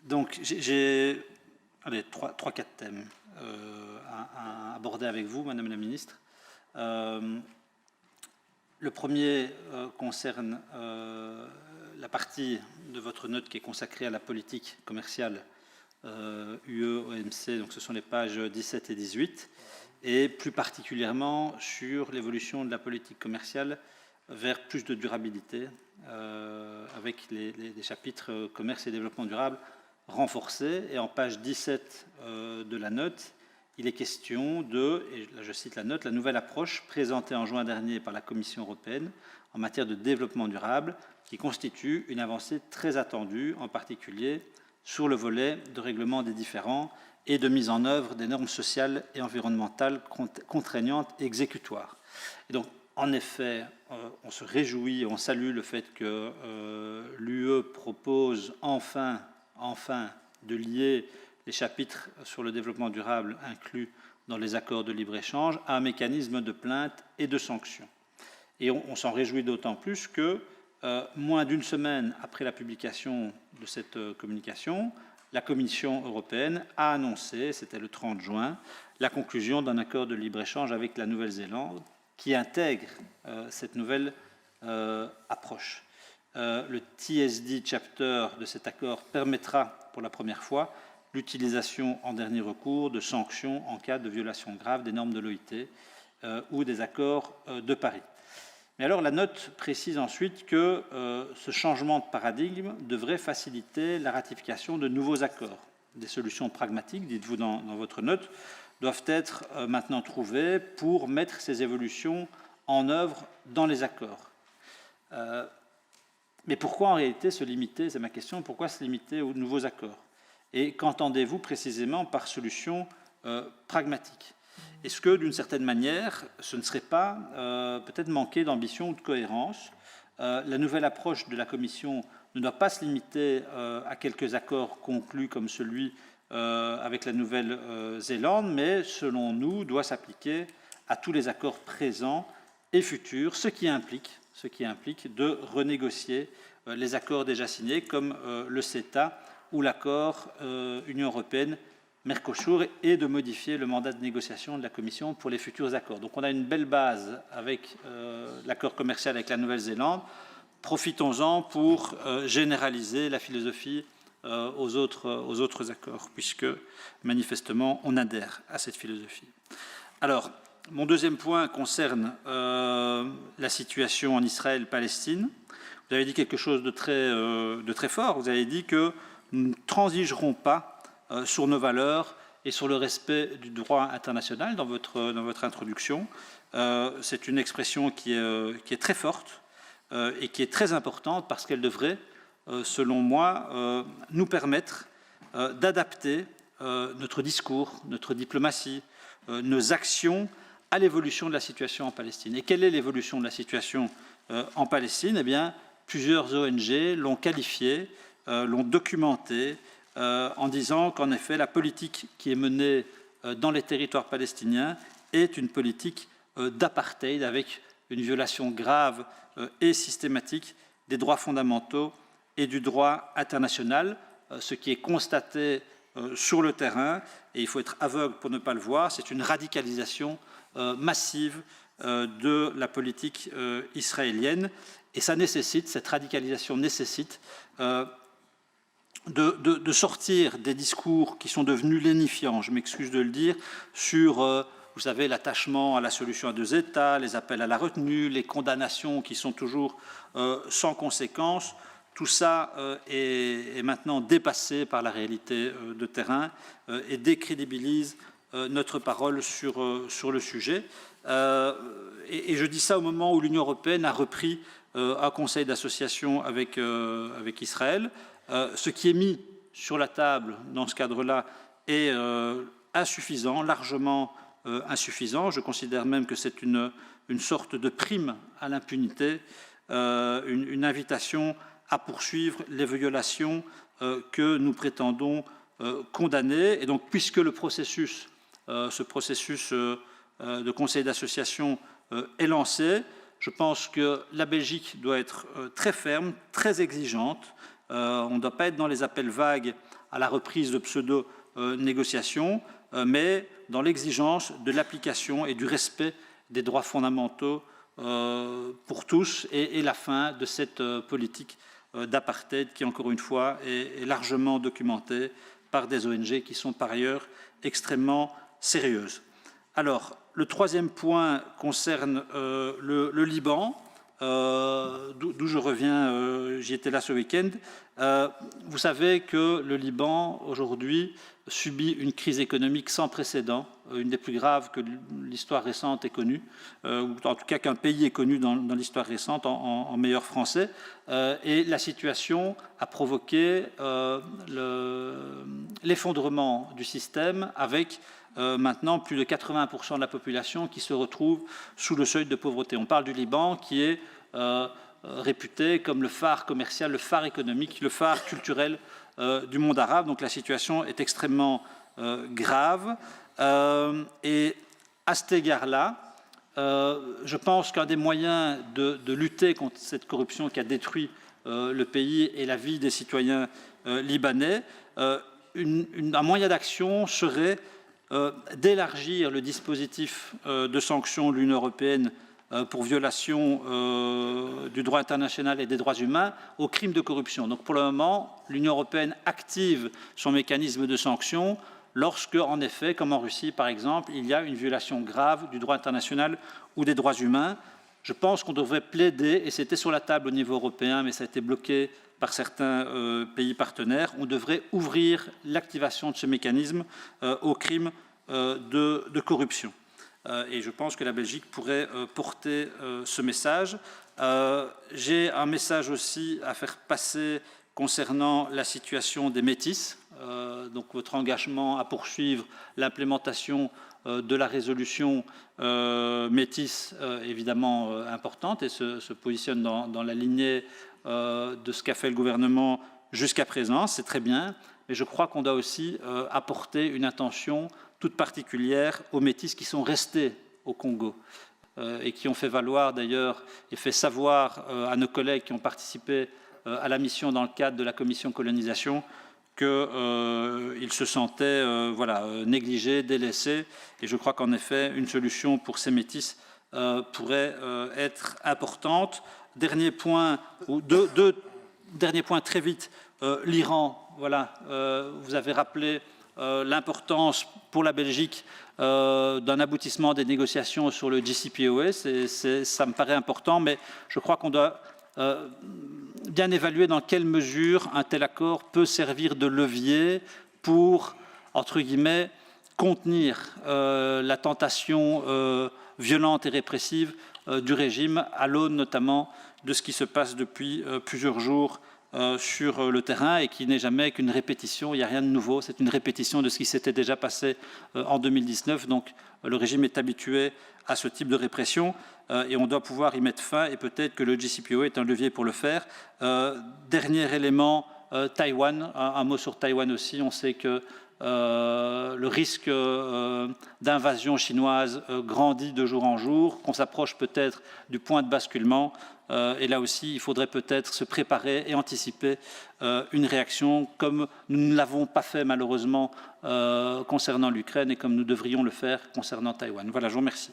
Donc, j'ai trois, quatre thèmes à aborder avec vous, Madame la Ministre. Le premier concerne la partie de votre note qui est consacrée à la politique commerciale UE-OMC, donc ce sont les pages 17 et 18, et plus particulièrement sur l'évolution de la politique commerciale vers plus de durabilité, avec les chapitres commerce et développement durable renforcés. Et en page 17 de la note, il est question de, et là je cite la note, la nouvelle approche présentée en juin dernier par la Commission européenne en matière de développement durable, qui constitue une avancée très attendue, en particulier sur le volet de règlement des différends et de mise en œuvre des normes sociales et environnementales contraignantes et exécutoires. Et donc, en effet, on se réjouit, on salue le fait que l'UE propose enfin de lier les chapitres sur le développement durable inclus dans les accords de libre-échange à un mécanisme de plainte et de sanctions. Et on s'en réjouit d'autant plus que, moins d'une semaine après la publication de cette communication, la Commission européenne a annoncé, c'était le 30 juin, la conclusion d'un accord de libre-échange avec la Nouvelle-Zélande qui intègre cette nouvelle approche. Le TSD chapter de cet accord permettra pour la première fois l'utilisation en dernier recours de sanctions en cas de violation grave des normes de l'OIT ou des accords de Paris. Mais alors la note précise ensuite que ce changement de paradigme devrait faciliter la ratification de nouveaux accords. Des solutions pragmatiques, dites-vous dans votre note, doivent être maintenant trouvées pour mettre ces évolutions en œuvre dans les accords. Mais pourquoi en réalité se limiter, c'est ma question, pourquoi se limiter aux nouveaux accords? Et qu'entendez-vous précisément par solution pragmatique? Est-ce que, d'une certaine manière, ce ne serait pas peut-être manquer d'ambition ou de cohérence? La nouvelle approche de la Commission ne doit pas se limiter à quelques accords conclus comme celui avec la Nouvelle-Zélande, mais, selon nous, doit s'appliquer à tous les accords présents et futurs, ce qui implique de renégocier les accords déjà signés, comme le CETA ou l'accord Union européenne-Mercosur, et de modifier le mandat de négociation de la Commission pour les futurs accords. Donc on a une belle base avec l'accord commercial avec la Nouvelle-Zélande. Profitons-en pour généraliser la philosophie aux autres accords, puisque manifestement on adhère à cette philosophie. Alors, mon deuxième point concerne la situation en Israël-Palestine. Vous avez dit quelque chose de très fort. Vous avez dit que nous ne transigerons pas sur nos valeurs et sur le respect du droit international dans votre introduction. C'est une expression qui est très forte et qui est très importante parce qu'elle devrait, selon moi, nous permettre d'adapter notre discours, notre diplomatie, nos actions à l'évolution de la situation en Palestine. Et quelle est l'évolution de la situation en Palestine? Eh bien, plusieurs ONG l'ont qualifiée, l'ont documentée, en disant qu'en effet, la politique qui est menée dans les territoires palestiniens est une politique d'apartheid, avec une violation grave et systématique des droits fondamentaux et du droit international, ce qui est constaté sur le terrain, et il faut être aveugle pour ne pas le voir, c'est une radicalisation massive de la politique israélienne, et ça nécessite, cette radicalisation nécessite de sortir des discours qui sont devenus lénifiants, je m'excuse de le dire, sur, vous savez, l'attachement à la solution à deux États, les appels à la retenue, les condamnations qui sont toujours sans conséquence. Tout ça est maintenant dépassé par la réalité de terrain et décrédibilise notre parole sur le sujet. Et je dis ça au moment où l'Union européenne a repris un conseil d'association avec Israël. Ce qui est mis sur la table dans ce cadre-là est insuffisant, largement insuffisant. Je considère même que c'est une sorte de prime à l'impunité, une invitation à poursuivre les violations que nous prétendons condamner. Et donc, puisque le processus, ce processus de conseil d'association est lancé, je pense que la Belgique doit être très ferme, très exigeante, On ne doit pas être dans les appels vagues à la reprise de pseudo-négociations, mais dans l'exigence de l'application et du respect des droits fondamentaux pour tous et la fin de cette politique d'apartheid qui, encore une fois, est largement documentée par des ONG qui sont par ailleurs extrêmement sérieuses. Alors, le troisième point concerne le Liban, d'où je reviens, j'y étais là ce week-end. Vous savez que le Liban, aujourd'hui, subit une crise économique sans précédent, une des plus graves que l'histoire récente ait connue, ou en tout cas qu'un pays ait connu dans l'histoire récente, en meilleur français. Et la situation a provoqué l'effondrement du système avec maintenant plus de 80% de la population qui se retrouve sous le seuil de pauvreté. On parle du Liban qui est réputé comme le phare commercial, le phare économique, le phare culturel du monde arabe. Donc la situation est extrêmement grave. Et à cet égard-là, je pense qu'un des moyens de lutter contre cette corruption qui a détruit le pays et la vie des citoyens libanais, un moyen d'action serait d'élargir le dispositif de sanctions de l'Union européenne pour violation du droit international et des droits humains aux crimes de corruption. Donc pour le moment, l'Union européenne active son mécanisme de sanctions lorsque, en effet, comme en Russie par exemple, il y a une violation grave du droit international ou des droits humains. Je pense qu'on devrait plaider, et c'était sur la table au niveau européen, mais ça a été bloqué par certains pays partenaires, on devrait ouvrir l'activation de ce mécanisme aux crimes de corruption. Et je pense que la Belgique pourrait porter ce message. J'ai un message aussi à faire passer concernant la situation des métis. Donc votre engagement à poursuivre l'implémentation de la résolution métis, évidemment importante, et se positionne dans la lignée de ce qu'a fait le gouvernement jusqu'à présent. C'est très bien, mais je crois qu'on doit aussi apporter une attention toute particulière aux métis qui sont restés au Congo et qui ont fait valoir d'ailleurs et fait savoir à nos collègues qui ont participé à la mission dans le cadre de la commission colonisation qu'ils se sentaient négligés, délaissés. Et je crois qu'en effet, une solution pour ces métis pourrait être importante. Dernier point, ou deux derniers points très vite, l'Iran. Voilà, vous avez rappelé l'importance pour la Belgique d'un aboutissement des négociations sur le JCPOA. Ça me paraît important, mais je crois qu'on doit bien évaluer dans quelle mesure un tel accord peut servir de levier pour, entre guillemets, contenir la tentation violente et répressive du régime, à l'aune notamment de ce qui se passe depuis plusieurs jours sur le terrain et qui n'est jamais qu'une répétition, il n'y a rien de nouveau, c'est une répétition de ce qui s'était déjà passé en 2019. Donc le régime est habitué à ce type de répression et on doit pouvoir y mettre fin et peut-être que le JCPOA est un levier pour le faire. Dernier élément, Taïwan, un mot sur Taïwan aussi, on sait que le risque d'invasion chinoise grandit de jour en jour, qu'on s'approche peut-être du point de basculement. Et là aussi, il faudrait peut-être se préparer et anticiper une réaction comme nous ne l'avons pas fait malheureusement concernant l'Ukraine et comme nous devrions le faire concernant Taïwan. Voilà, je vous remercie.